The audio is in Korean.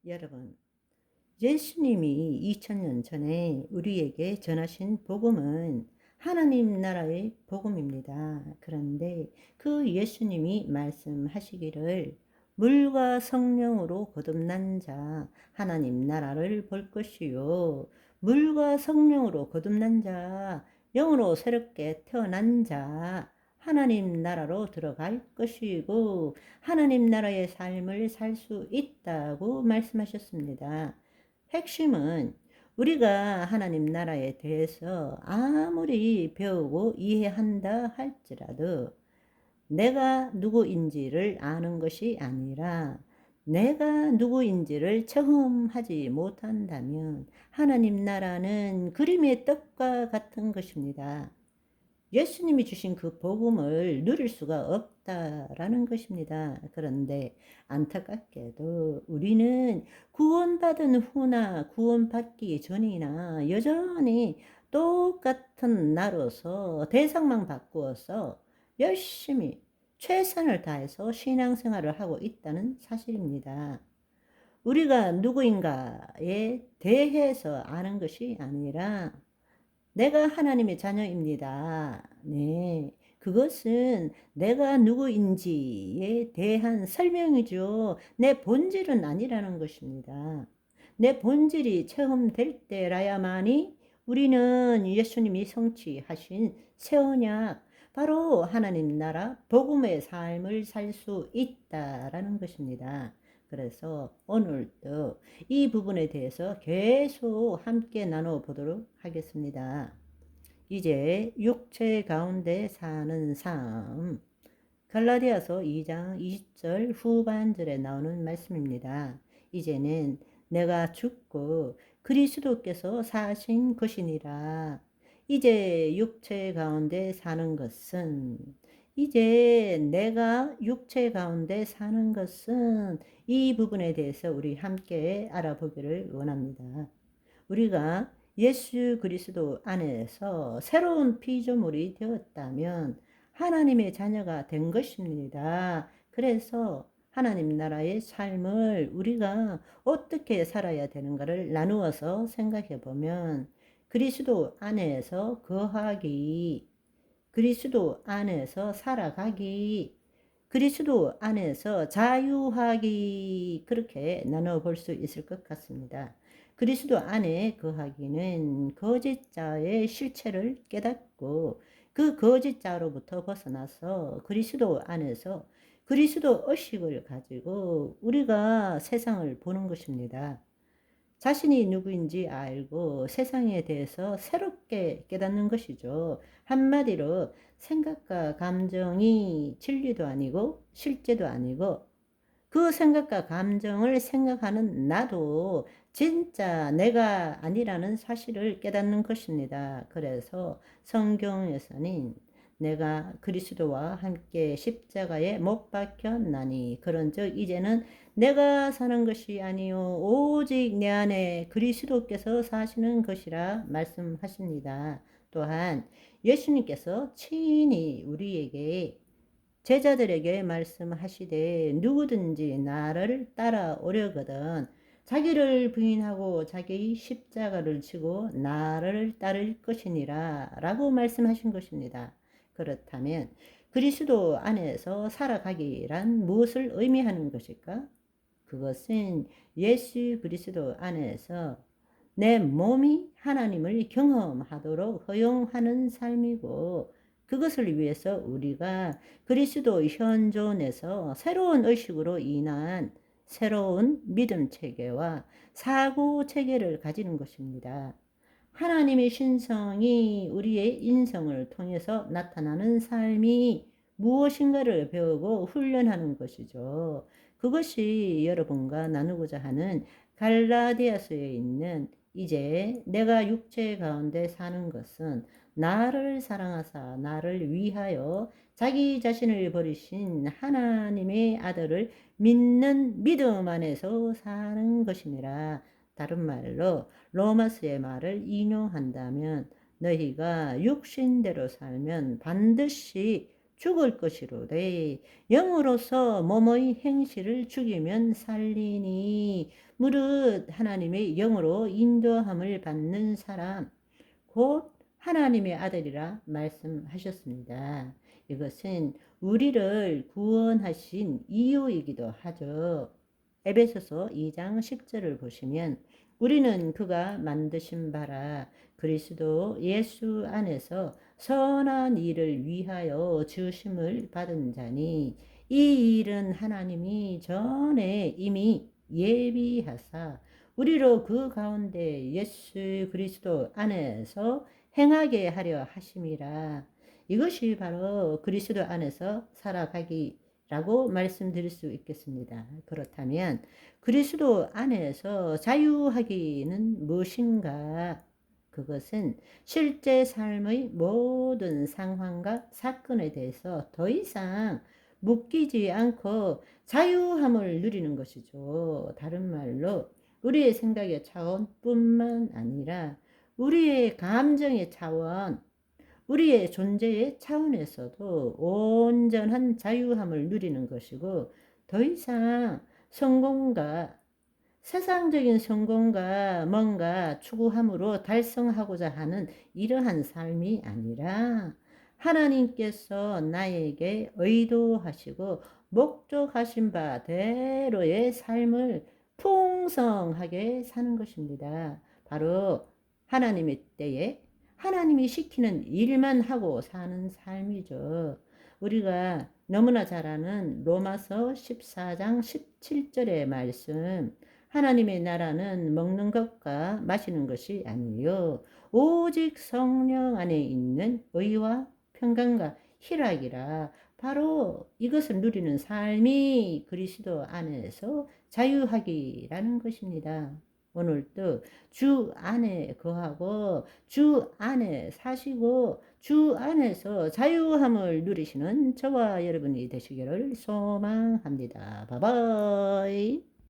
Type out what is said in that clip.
여러분, 예수님이 2000년 전에 우리에게 전하신 복음은 하나님 나라의 복음입니다. 그런데 그 예수님이 말씀하시기를 물과 성령으로 거듭난 자 하나님 나라를 볼 것이요, 물과 성령으로 거듭난 자, 영으로 새롭게 태어난 자 하나님 나라로 들어갈 것이고 하나님 나라의 삶을 살 수 있다고 말씀하셨습니다. 핵심은 우리가 하나님 나라에 대해서 아무리 배우고 이해한다 할지라도 내가 누구인지를 아는 것이 아니라 내가 누구인지를 체험하지 못한다면 하나님 나라는 그림의 떡과 같은 것입니다. 예수님이 주신 그 복음을 누릴 수가 없다라는 것입니다. 그런데 안타깝게도 우리는 구원받은 후나 구원받기 전이나 여전히 똑같은 나로서 대상만 바꾸어서 열심히 최선을 다해서 신앙생활을 하고 있다는 사실입니다. 우리가 누구인가에 대해서 아는 것이 아니라 내가 하나님의 자녀입니다. 네. 그것은 내가 누구인지에 대한 설명이죠. 내 본질은 아니라는 것입니다. 내 본질이 체험될 때라야만이 우리는 예수님이 성취하신 새 언약, 바로 하나님 나라 복음의 삶을 살 수 있다라는 것입니다. 그래서 오늘도 이 부분에 대해서 계속 함께 나눠보도록 하겠습니다. 이제 육체 가운데 사는 삶, 갈라디아서 2장 20절 후반절에 나오는 말씀입니다. 이제는 내가 죽고 그리스도께서 사신 것이니라. 이제 육체 가운데 사는 것은, 이제 내가 육체 가운데 사는 것은, 이 부분에 대해서 우리 함께 알아보기를 원합니다. 우리가 예수 그리스도 안에서 새로운 피조물이 되었다면 하나님의 자녀가 된 것입니다. 그래서 하나님 나라의 삶을 우리가 어떻게 살아야 되는가를 나누어서 생각해 보면, 그리스도 안에서 거하기, 그리스도 안에서 살아가기, 그리스도 안에서 자유하기, 그렇게 나눠볼 수 있을 것 같습니다. 그리스도 안에 거하기는 거짓자의 실체를 깨닫고 그 거짓자로부터 벗어나서 그리스도 안에서 그리스도 의식을 가지고 우리가 세상을 보는 것입니다. 자신이 누구인지 알고 세상에 대해서 새롭게 깨닫는 것이죠. 한마디로 생각과 감정이 진리도 아니고 실제도 아니고, 그 생각과 감정을 생각하는 나도 진짜 내가 아니라는 사실을 깨닫는 것입니다. 그래서 성경에서는 내가 그리스도와 함께 십자가에 못 박혔나니 그런즉 이제는 내가 사는 것이 아니요 오직 내 안에 그리스도께서 사시는 것이라 말씀하십니다. 또한 예수님께서 친히 우리에게, 제자들에게 말씀하시되 누구든지 나를 따라오려거든 자기를 부인하고 자기 십자가를 지고 나를 따를 것이니라 라고 말씀하신 것입니다. 그렇다면 그리스도 안에서 살아가기란 무엇을 의미하는 것일까? 그것은 예수 그리스도 안에서 내 몸이 하나님을 경험하도록 허용하는 삶이고, 그것을 위해서 우리가 그리스도 현존에서 새로운 의식으로 인한 새로운 믿음 체계와 사고 체계를 가지는 것입니다. 하나님의 신성이 우리의 인성을 통해서 나타나는 삶이 무엇인가를 배우고 훈련하는 것이죠. 그것이 여러분과 나누고자 하는 갈라디아서에 있는 이제 내가 육체 가운데 사는 것은 나를 사랑하사 나를 위하여 자기 자신을 버리신 하나님의 아들을 믿는 믿음 안에서 사는 것이니라. 다른 말로 로마서의 말을 인용한다면 너희가 육신대로 살면 반드시 죽을 것이로되 영으로서 몸의 행실을 죽이면 살리니 무릇 하나님의 영으로 인도함을 받는 사람 곧 하나님의 아들이라 말씀하셨습니다. 이것은 우리를 구원하신 이유이기도 하죠. 에베소서 2장 10절을 보시면 우리는 그가 만드신 바라 그리스도 예수 안에서 선한 일을 위하여 지으심을 받은 자니 이 일은 하나님이 전에 이미 예비하사 우리로 그 가운데 예수 그리스도 안에서 행하게 하려 하심이라. 이것이 바로 그리스도 안에서 살아가기라고 말씀드릴 수 있겠습니다. 그렇다면 그리스도 안에서 자유하기는 무엇인가? 그것은 실제 삶의 모든 상황과 사건에 대해서 더 이상 묶이지 않고 자유함을 누리는 것이죠. 다른 말로 우리의 생각의 차원뿐만 아니라 우리의 감정의 차원, 우리의 존재의 차원에서도 온전한 자유함을 누리는 것이고 더 이상 성공과 세상적인 성공과 뭔가 추구함으로 달성하고자 하는 이러한 삶이 아니라 하나님께서 나에게 의도하시고 목적하신 바대로의 삶을 풍성하게 사는 것입니다. 바로 하나님의 때에 하나님이 시키는 일만 하고 사는 삶이죠. 우리가 너무나 잘 아는 로마서 14장 17절의 말씀 하나님의 나라는 먹는 것과 마시는 것이 아니요 오직 성령 안에 있는 의와 평강과 희락이라. 바로 이것을 누리는 삶이 그리스도 안에서 자유하기라는 것입니다. 오늘도 주 안에 거하고 주 안에 사시고 주 안에서 자유함을 누리시는 저와 여러분이 되시기를 소망합니다. 바이바이.